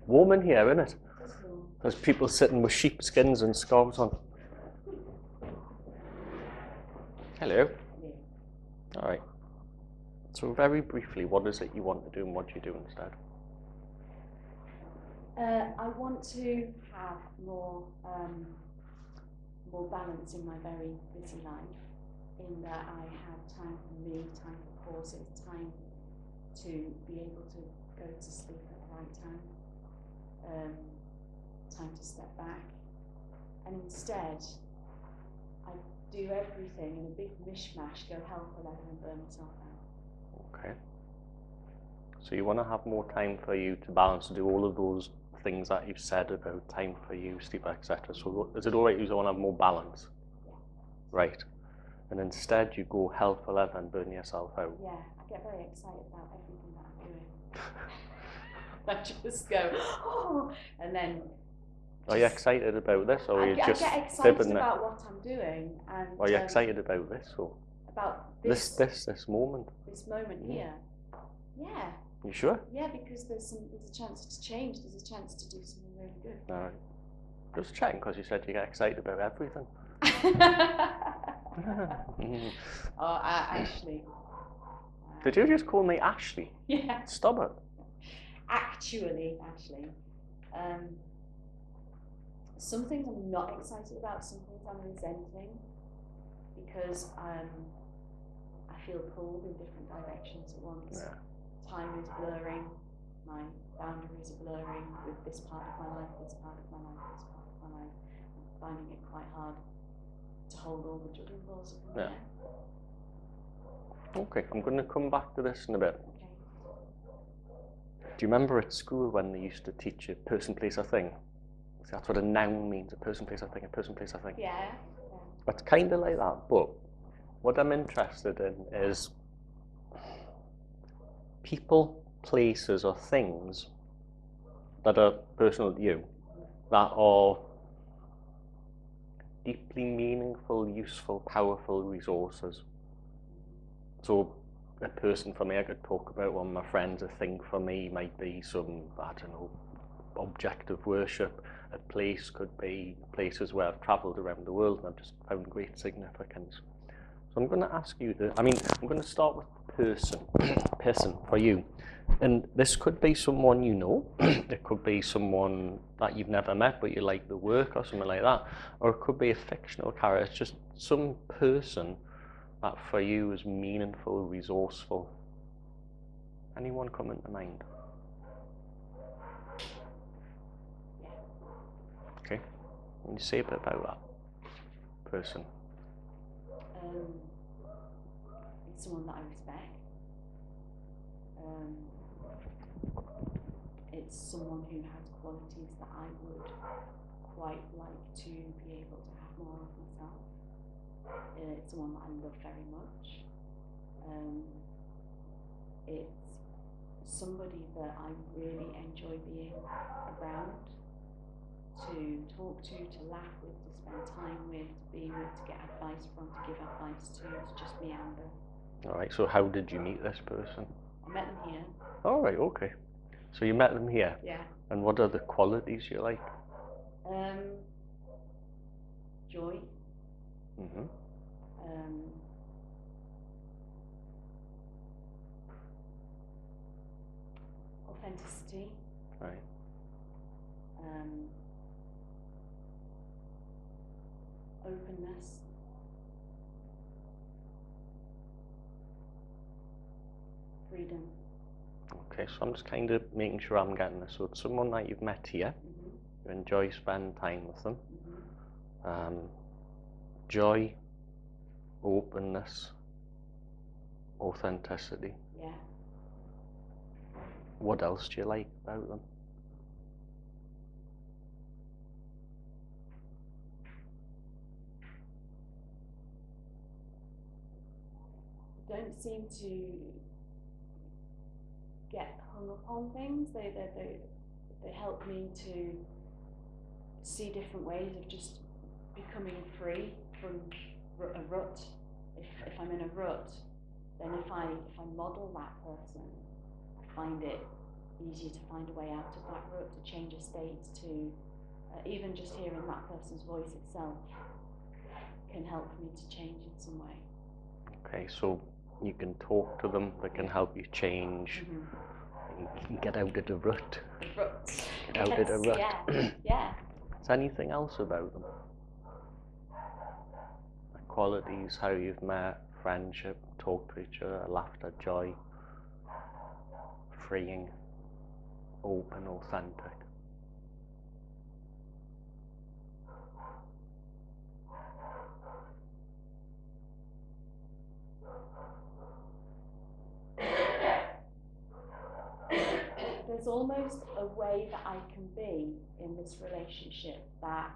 Warm in here, isn't it? There's people sitting with sheepskins and scarves on. Hello. All right. So very briefly, what is it you want to do and what do you do instead? I want to have more balance in my very busy life, in that I have time for me, time for pauses, time to be able to go to sleep at the right time, time to step back, and instead I do everything in a big mishmash, go hell for leather and burn myself out. Okay. So you want to have more time for you to balance, to do all of those things that you've said about time for you, sleep, etc. So is it all right you want to have more balance? Yeah. Right. And instead you go hell for leather and burn yourself out. Yeah, I get very excited about everything that I'm doing. I just go, oh, and then. Are you excited about this, or are you just I get excited fibbing about what I'm doing, and. Are you excited about this, or? About this moment. This moment here. Yeah. You sure? Yeah, because there's a chance to change. There's a chance to do something really good. All right. Just checking, because you said you get excited about everything. Oh, Ashley. Did you just call me Ashley? Yeah. Stop it. Actually, Ashley. Some things I'm not excited about, some things I'm resenting, because I feel pulled in different directions at once. Yeah. Time is blurring, my boundaries are blurring with this part of my life, this part of my life, this part of my life. I'm finding it quite hard to hold all the juggling balls up in the air. Okay, I'm going to come back to this in a bit. Okay. Do you remember at school when they used to teach you person, place, or thing? So that's what a noun means, a person, place, or thing, a person, place, or thing. Yeah. It's kind of like that, but what I'm interested in is people, places, or things that are personal to you, that are deeply meaningful, useful, powerful resources. So a person for me, I could talk about one of my friends. A thing for me might be some, I don't know, object of worship. A place could be places where I've travelled around the world and I've just found great significance. So I'm going to ask you, I'm going to start with person for you. And this could be someone you know, it could be someone that you've never met but you like the work or something like that, or it could be a fictional character. It's just some person that for you is meaningful, resourceful. Anyone come into mind? Okay, can you say a bit about that person? It's someone that I respect. It's someone who has qualities that I would quite like to be able to have more of myself. It's someone that I love very much. It's somebody that I really enjoy being around, to talk to laugh with, to spend time with, to be with, to get advice from, to give advice to just meander. All right, so how did you meet this person? I met them here. All right, okay. So you met them here? Yeah. And what are the qualities you like? Joy. Mm-hmm. Authenticity. Right. Openness. Freedom. Okay, so I'm just kind of making sure I'm getting this. So it's someone that you've met here, you enjoy spending time with them. Joy, openness, authenticity. Yeah. What else do you like about them? Don't seem to get hung up on things. They help me to see different ways of just becoming free from a rut. If I'm in a rut, then if I model that person, I find it easier to find a way out of that rut, to change a state, to even just hearing that person's voice itself can help me to change in some way. Okay, so you can talk to them, they can help you change, you can get out of the rut. The rut. Get out of the rut. Yeah, yeah. Is there anything else about them? The qualities, how you've met, friendship, talk to each other, laughter, joy, freeing, open, authentic. There's almost a way that I can be in this relationship that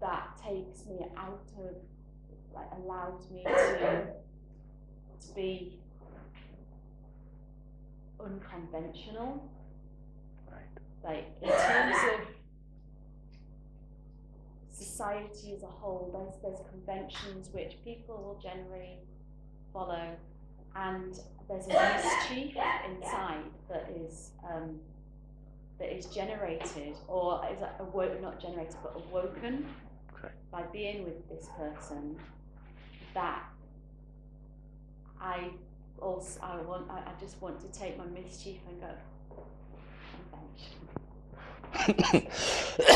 that takes me out of, like, allows me to be unconventional. Right. Like, in terms of society as a whole, there's conventions which people will generally follow, and there's a mischief inside that is generated, or is not generated but awoken by being with this person, that I just want to take my mischief and go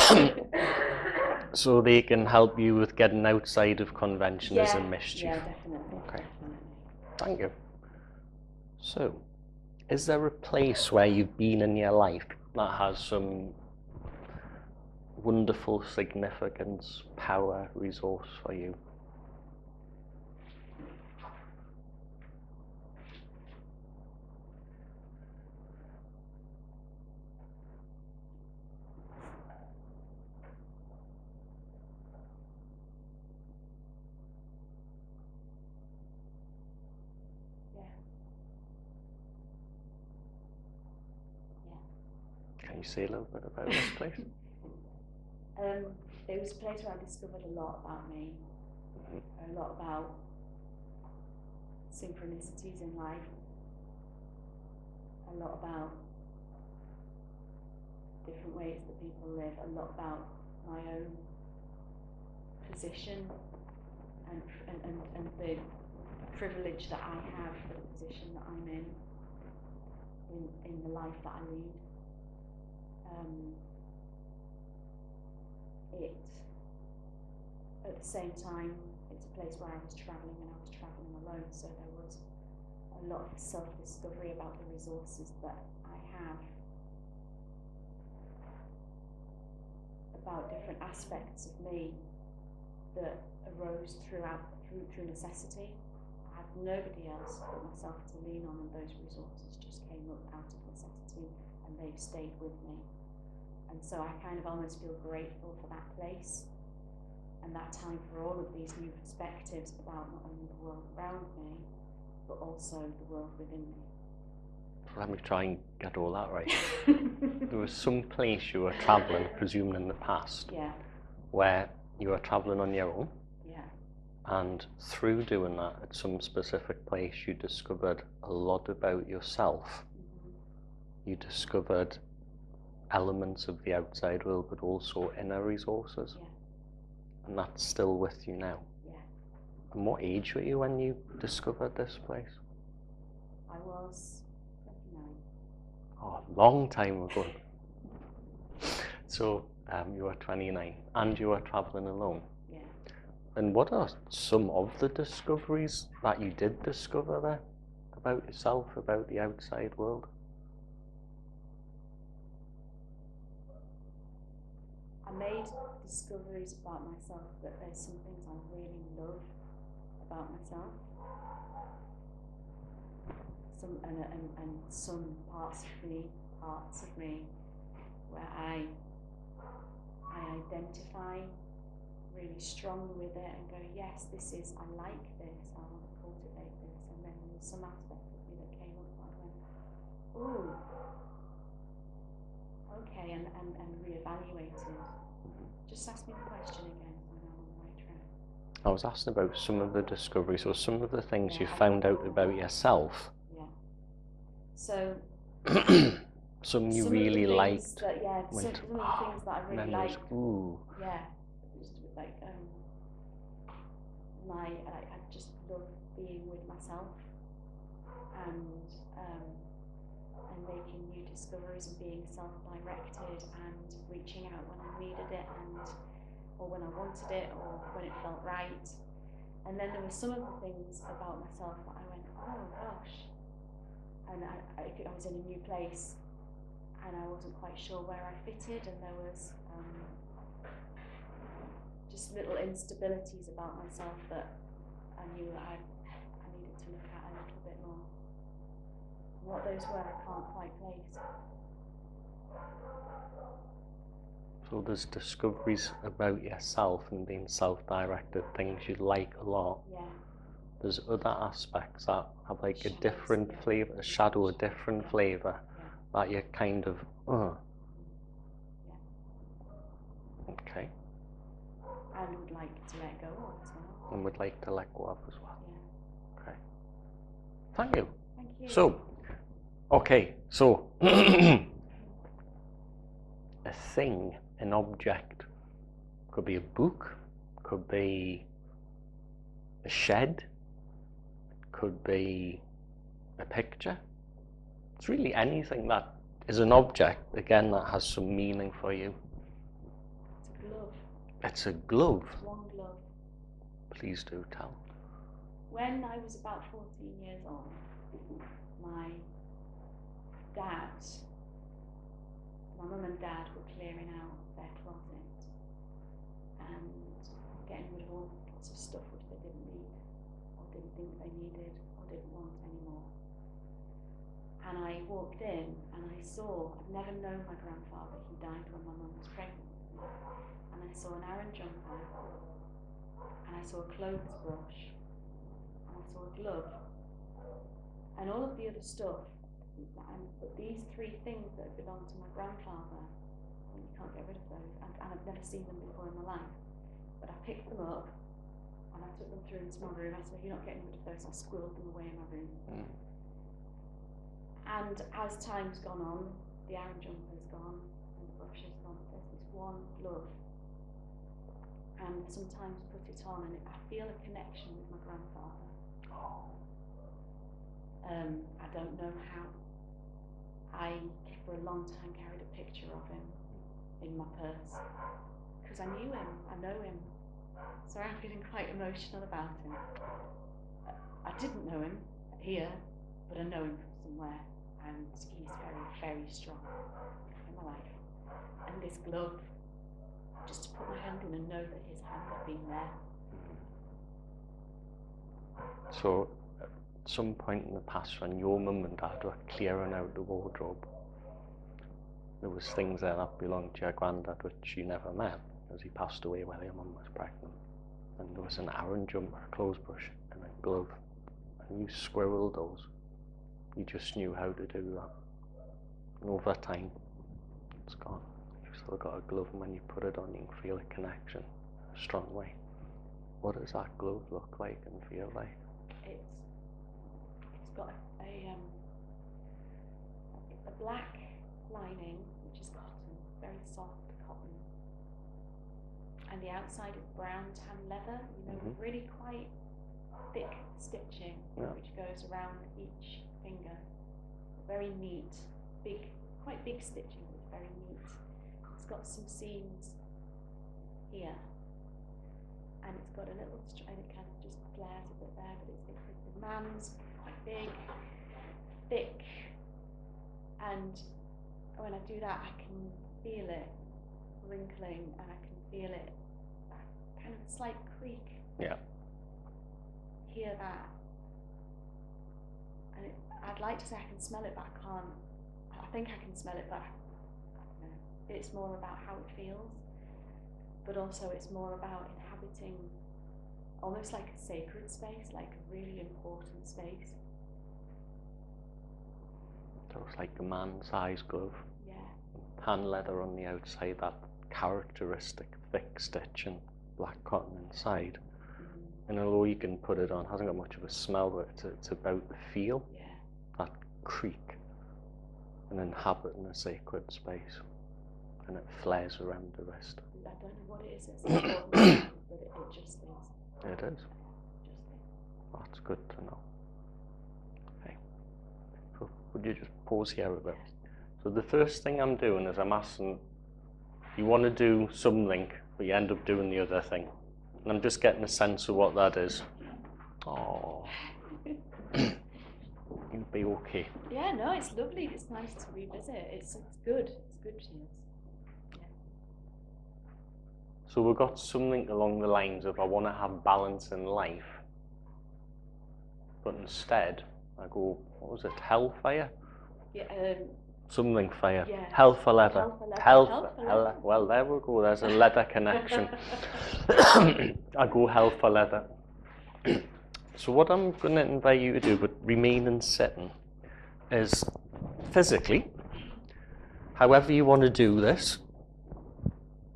convention. So they can help you with getting outside of conventionalism and mischief. Yeah, definitely. Okay. Definitely. Thank you. So, is there a place where you've been in your life that has some wonderful significance, power, resource for you? Can you say a little bit about this place? It was a place where I discovered a lot about me, a lot about synchronicities in life, a lot about different ways that people live, a lot about my own position and the privilege that I have for the position that I'm in the life that I lead. At the same time, it's a place where I was travelling, and I was travelling alone, so there was a lot of self-discovery about the resources that I have, about different aspects of me that arose through necessity. I had nobody else but myself to lean on, and those resources just came up out of necessity, and they've stayed with me. And so I kind of almost feel grateful for that place and that time, for all of these new perspectives about not only the world around me, but also the world within me. Let me try and get all that right. There was some place you were travelling, presumably in the past, where you were travelling on your own. Yeah. And through doing that, at some specific place, you discovered a lot about yourself. Mm-hmm. You discovered elements of the outside world, but also inner resources. Yeah. And that's still with you now. Yeah. And what age were you when you discovered this place? I was 29. Oh, a long time ago. So you were 29 and you were travelling alone. Yeah. And what are some of the discoveries that you did discover there about yourself, about the outside world? I made discoveries about myself, that there's some things I really love about myself. Some some parts of me where I identify really strongly with it and go, yes, I like this, I want to cultivate this. And then there's some aspect of me that came up and I went, ooh, okay, and reevaluated. Just ask me the question again, so I know I'm on the right track. I was asking about some of the discoveries or some of the things Yeah, you found out about yourself. Yeah. So Some you some really of the things liked. that, yeah, some Went, of the things that I really memories. liked. Ooh. Yeah, just like I just love being with myself and making new discoveries and being self-directed and reaching out when I needed it or when I wanted it or when it felt right. And then there were some of the things about myself that I went, oh gosh, and I was in a new place and I wasn't quite sure where I fitted, and there was just little instabilities about myself that I knew that I needed to look at a little bit more. And what those were, I can't quite place. So there's discoveries about yourself and being self-directed, things you like a lot. Yeah. There's other aspects that have like a Shadows, different yeah. flavour, a shadow, a different Yeah. flavour, Yeah. that you're kind of, Yeah. okay. And would like to let go of as well. And would like to let go of as well. Yeah. Okay. Thank you. Thank you. So, okay, so a thing, an object, could be a book, could be a shed, could be a picture. It's really anything that is an object, again, that has some meaning for you. It's a glove. It's a glove. It's one glove. Please do tell. When I was about 14 years old, my mum and dad were clearing out their closet and getting rid of all sorts of stuff which they didn't need or didn't think they needed or didn't want anymore. And I walked in and I saw, I've never known my grandfather, he died when my mum was pregnant. And I saw an Aran jumper, and I saw a clothes brush, and I saw a glove, and all of the other stuff. But these three things that belonged to my grandfather, you can't get rid of those, and I've never seen them before in my life. But I picked them up, and I took them through into my room. I said, "You're not getting rid of those." I squirreled them away in my room. And as time's gone on, the Aran jumper's gone, and the brush is gone. There's this one glove. And sometimes put it on, and I feel a connection with my grandfather. I don't know how. I, for a long time, carried a picture of him in my purse because I knew him, I know him. So I'm feeling quite emotional about him. I didn't know him here, but I know him from somewhere, and he's very, very strong in my life. And this glove, just to put my hand in and know that his hand had been there. So, at some point in the past, when your mum and dad were clearing out the wardrobe, there was things there that belonged to your granddad which you never met, as he passed away while your mum was pregnant. And there was an Aran jumper, a clothes brush, and a glove. And you squirreled those. You just knew how to do that. And over time, it's gone. You've still got a glove, and when you put it on, you can feel a connection in a strong way. What does that glove look like and feel like? It's got a black lining, which is cotton, very soft cotton, and the outside is brown tan leather, with really quite thick stitching, which goes around each finger. Very neat, quite big stitching, but very neat. It's got some seams here, and it's got a little and it kind of just flares a bit there, but the man's quite big, thick, and when I do that I can feel it wrinkling, and I can feel it kind of a slight creak. Yeah. Hear that, and I'd like to say I can smell it, but I can't. I think I can smell it, but I don't know. It's more about how it feels, but also it's more about inhabiting almost like a sacred space, like a really important space. So it's like a man-sized glove. Yeah. Tan leather on the outside, that characteristic thick stitch and black cotton inside. And although you can put it on, it hasn't got much of a smell, but it's about the feel, Yeah. that creak, and inhabiting a sacred space, and it flares around the rest. I don't know what it is that's important, but it just is. It is. Just is. That's good to know. Okay. So would you just pause here a bit? So the first thing I'm doing is I'm asking, you want to do something, but you end up doing the other thing. And I'm just getting a sense of what that is. Oh, you'll be okay. Yeah, no, it's lovely. It's nice to revisit. It's good. It's good to use. Yeah. So we've got something along the lines of I want to have balance in life, but instead I go, what was it, hellfire? Yeah. Something fire. Yeah. Hell for leather. Hell for leather. Well, there we go. There's a leather connection. I go hell for leather. So what I'm going to invite you to do, but remaining sitting, is physically, however you want to do this,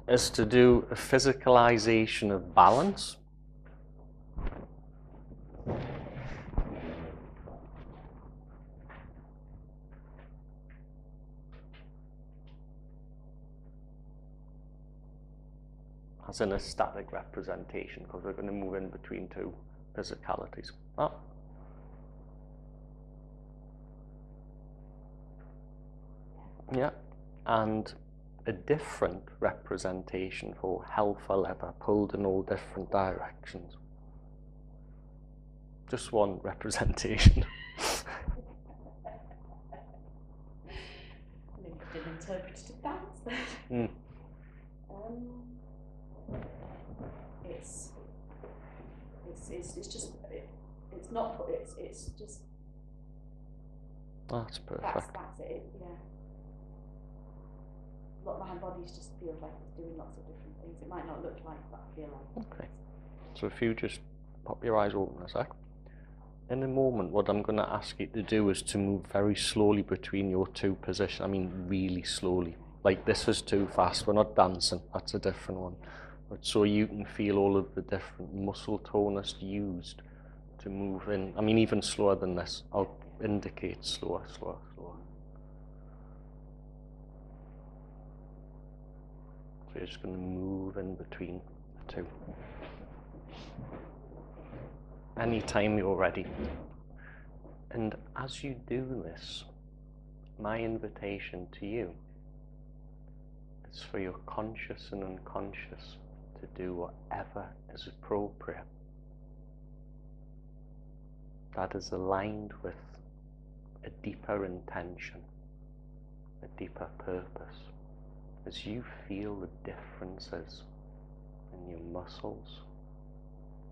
is to do a physicalization of balance. As in a static representation, because we're going to move in between two physicalities. Oh. Yeah, and a different representation for hell for leather, pulled in all different directions. Just one representation. Limited interpretative dance then. It's just it's not it's just That's perfect. That's it. Yeah. My body just feels like it's doing lots of different things. It might not look like, but I feel like. Okay. So if you just pop your eyes open a sec. In a moment, what I'm going to ask you to do is to move very slowly between your two positions. I mean, really slowly. Like this is too fast. We're not dancing. That's a different one. But so you can feel all of the different muscle tonus used to move in. I mean, even slower than this. I'll indicate slower, slower, slower. So you're just going to move in between the two. Anytime you're ready. And as you do this, my invitation to you is for your conscious and unconscious to do whatever is appropriate that is aligned with a deeper intention, a deeper purpose. As you feel the differences in your muscles,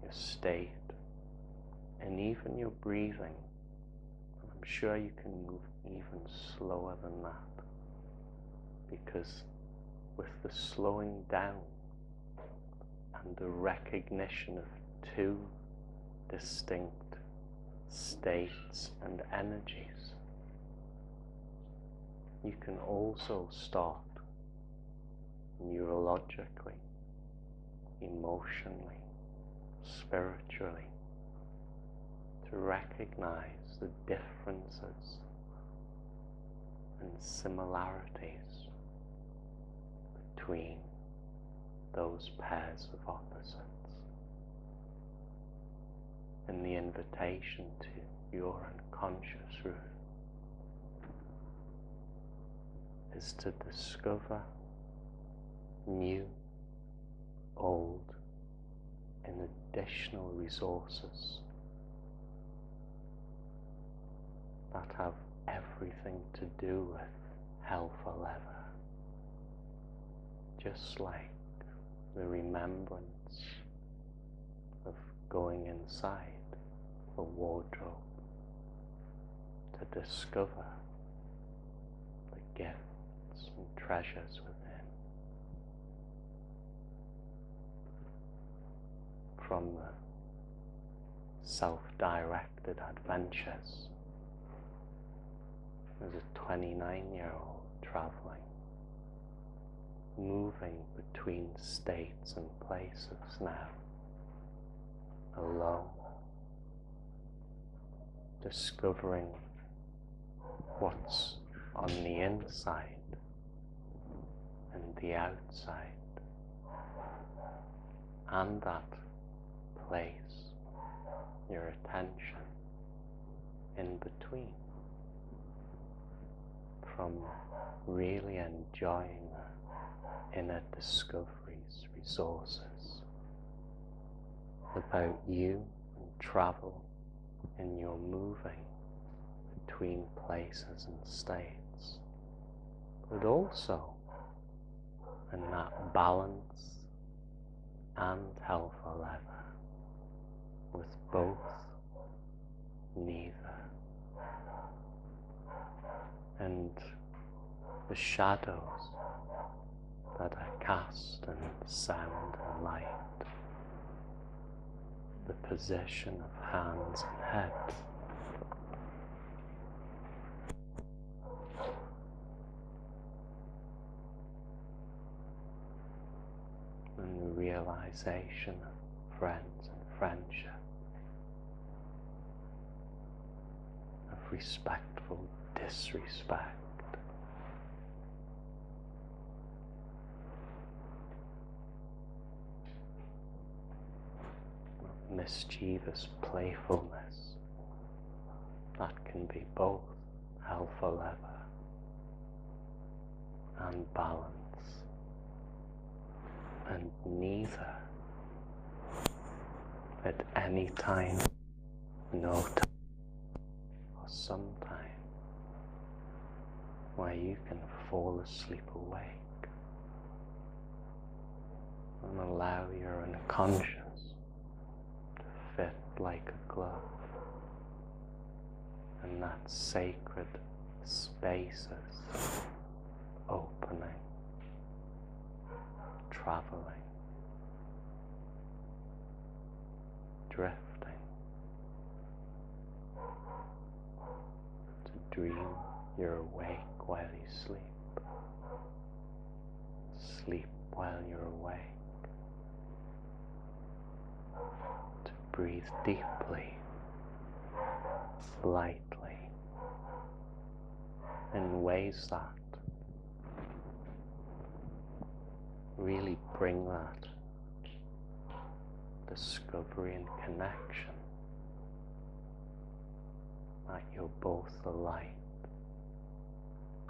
your state, and even your breathing, I'm sure you can move even slower than that, because with the slowing down and the recognition of two distinct states and energies, you can also start neurologically, emotionally, spiritually, to recognize the differences and similarities between those pairs of opposites. And the invitation to your unconscious root is to discover new, old, and additional resources that have everything to do with hell for leather, just like the remembrance of going inside a wardrobe to discover the gifts and treasures within, from the self-directed adventures as a 29-year-old traveling, moving between states and places now, alone, discovering what's on the inside and the outside, and that place your attention in between, from really enjoying the inner discoveries, resources about you and travel in your moving between places and states, but also in that balance and health or leather with both, neither, and the shadows that are cast in sound and light, the position of hands and head, and the realization of friends and friendship, of respectful disrespect, of mischievous playfulness that can be both health or leather and balance, and neither at any time, no time, or sometime where you can fall asleep awake and allow your unconscious to fit like a glove in that sacred spaces opening, traveling, drifting, to dream you're awake while you sleep, sleep while you're awake, to breathe deeply, lightly, in ways that really bring that discovery and connection that you're both the light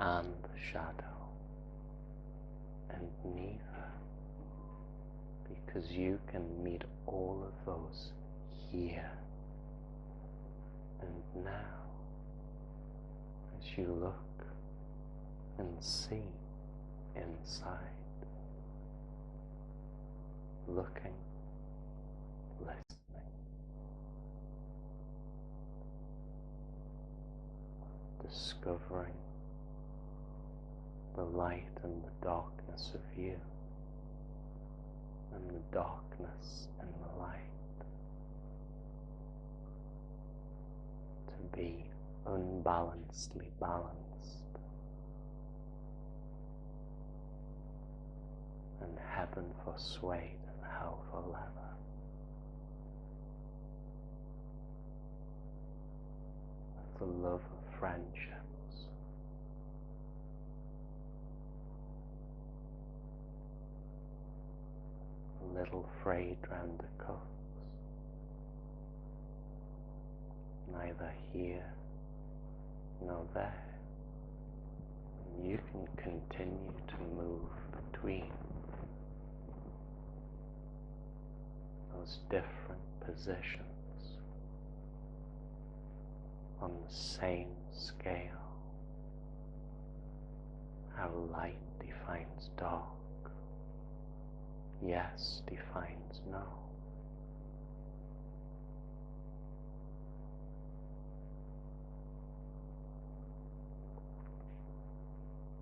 and the shadow, and neither, because you can meet all of those here and now as you look and see inside, looking, listening, discovering the light and the darkness of you, and the darkness and the light, to be unbalancedly balanced, and heaven forswayed and hell for leather. With the love of friendships, a little frayed round the cuffs, neither here nor there. You can continue to move between those different positions on the same scale. How light defines dark, yes defines no.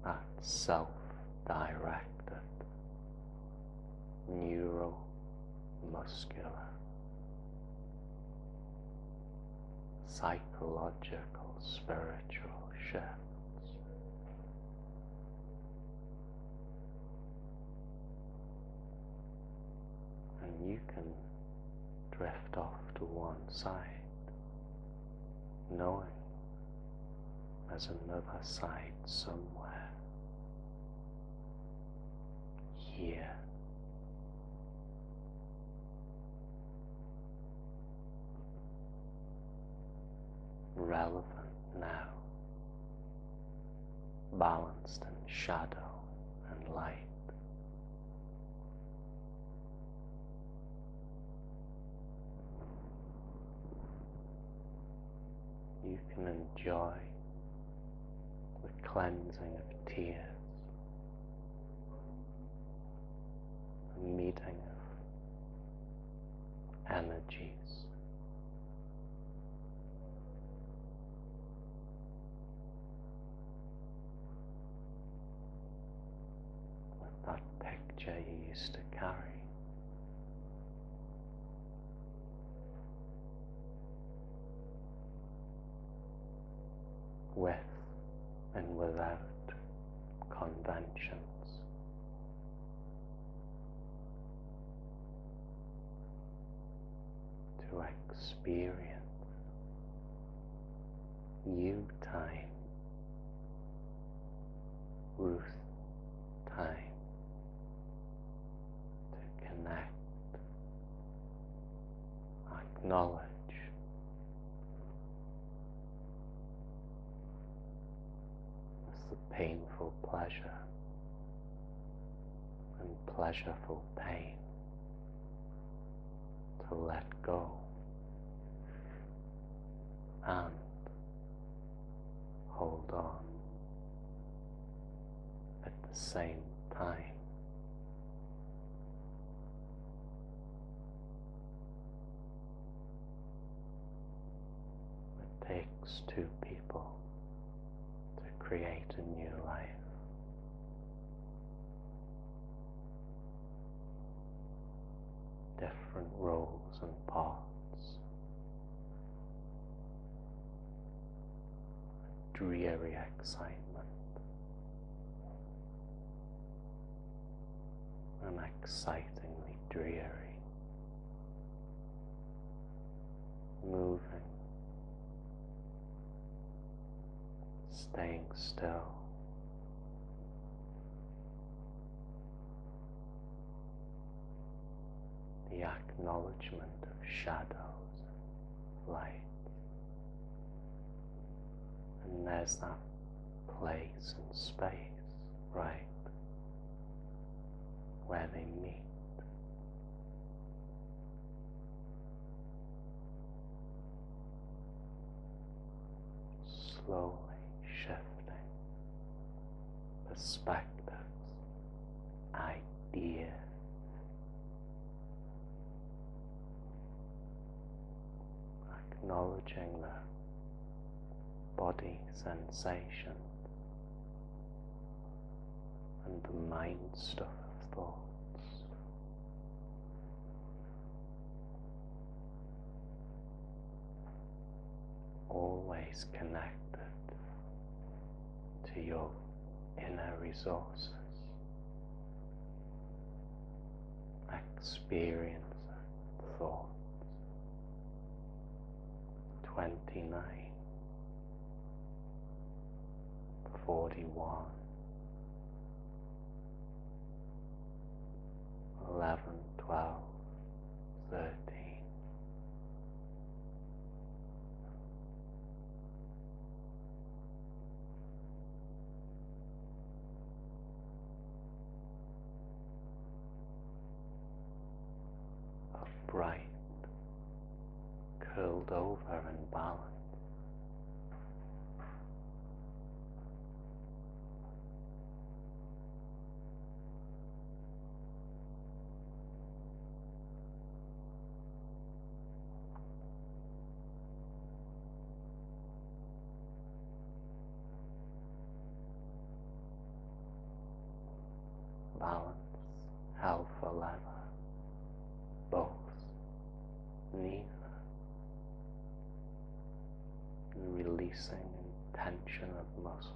That self-directed, neuromuscular, psychological, spiritual shifts. And you can drift off to one side, knowing there's another side somewhere here. Relevant now, balanced in shadow and light. You can enjoy the cleansing of tears, the meeting of energies, with that picture you used to carry. With and without conventions. To experience you time, Ruth time, to connect, acknowledge, the painful pleasure and pleasureful pain, to let go and hold on at the same time. It takes two people to create a new life. Different roles and parts. Dreary excitement. And excitingly dreary. Moving. Staying still. The acknowledgement of shadows, light. And there's that place and space, right, where they meet. Slowly shifting perspectives, ideas, acknowledging the body sensation and the mind stuff of thoughts. Always connected to your inner resources. Experience thoughts. 29, 41, 11, 12, 13. Upright, curled over and balanced. Balance, held for leather, both, neither, releasing and tension of muscles,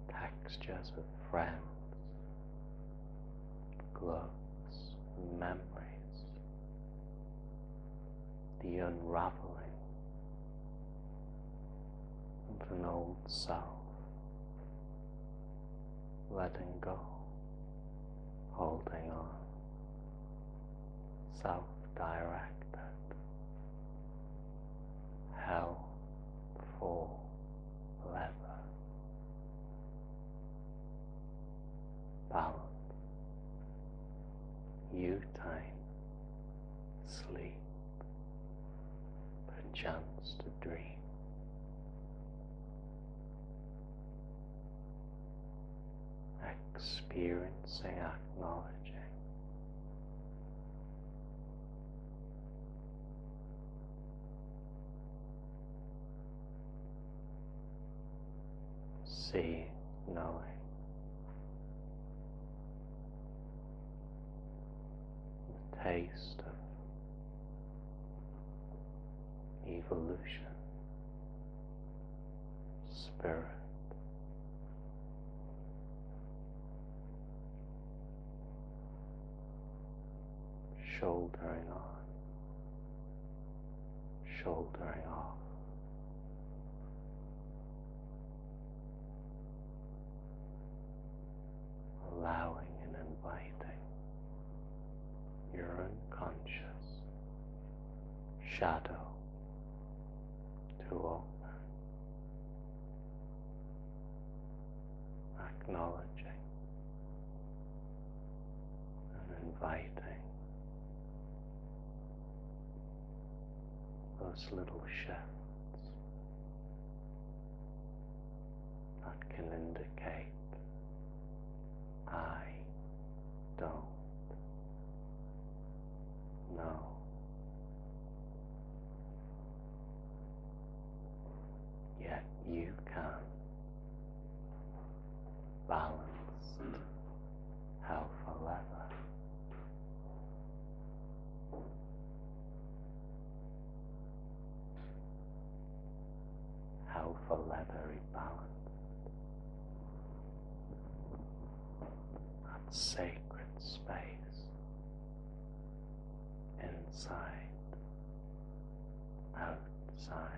textures of friends, gloves, memories, the unraveling of an old self, letting go, holding on, self-directed, held for forever, balance, you-time, sleep, perchance to dream. Experiencing, acknowledging, seeing, knowing, the taste of evolution, spirit, shouldering on, shouldering off, allowing and inviting your unconscious shadow to open, acknowledging and inviting those little shifts that can indicate I don't know. Yet you can, balanced, health or leather. Health or leathery balance. That sacred space inside, outside.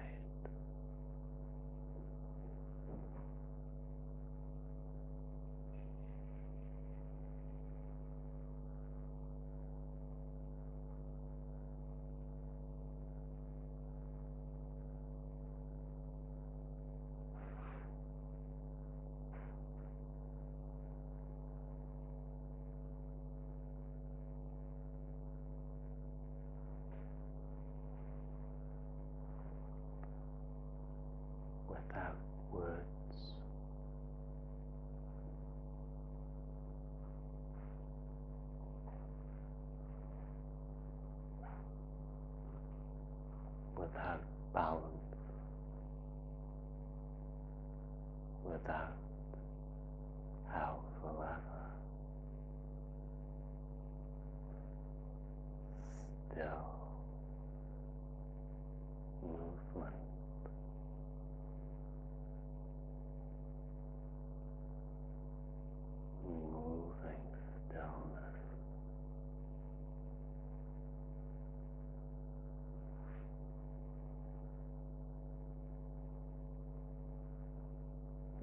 Without words, without balance, without health or leather, still movement. Moving stillness,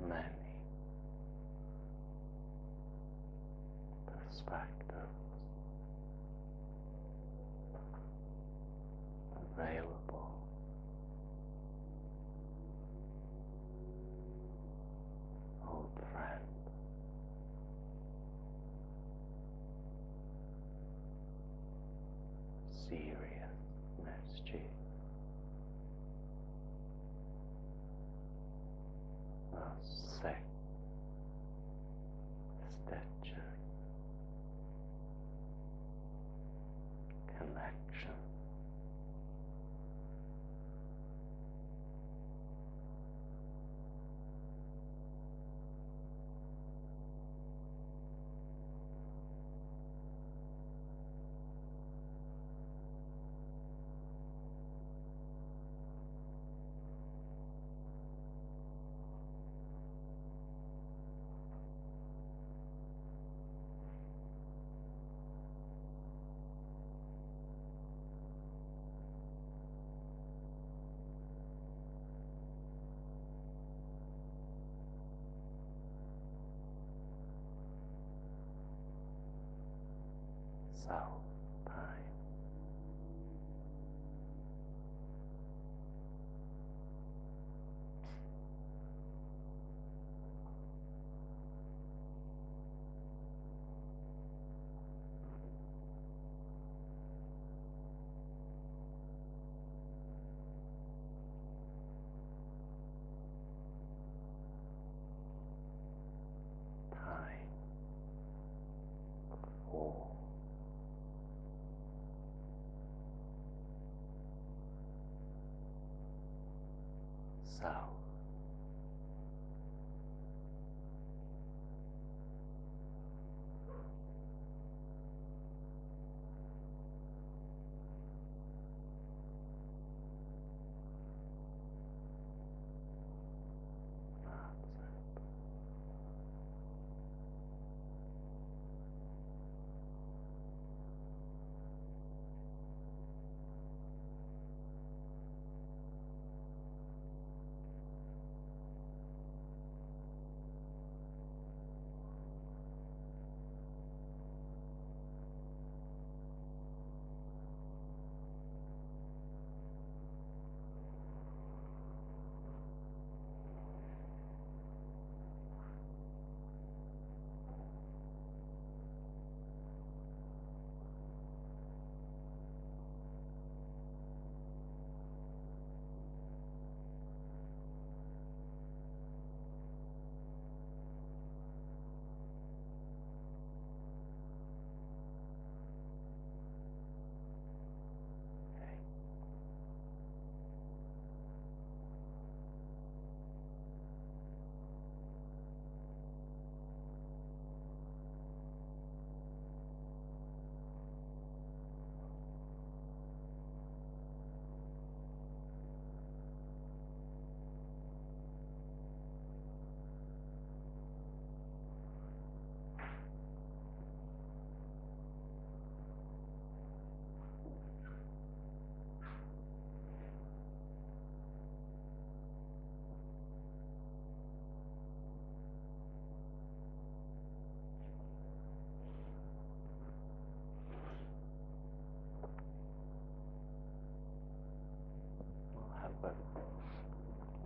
many perspectives available, old friend. Serious mischief, those sick stitches, connection, So, time. Time. 4. So.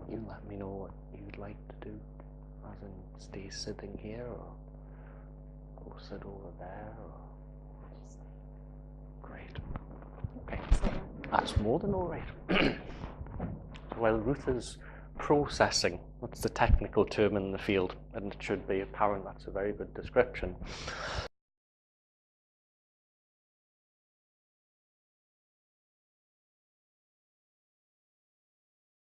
You let me know what you'd like to do, as in stay sitting here or sit over there, or... Great. Okay, that's more than all right. While Ruth is processing, that's the technical term in the field, and it should be apparent that's a very good description.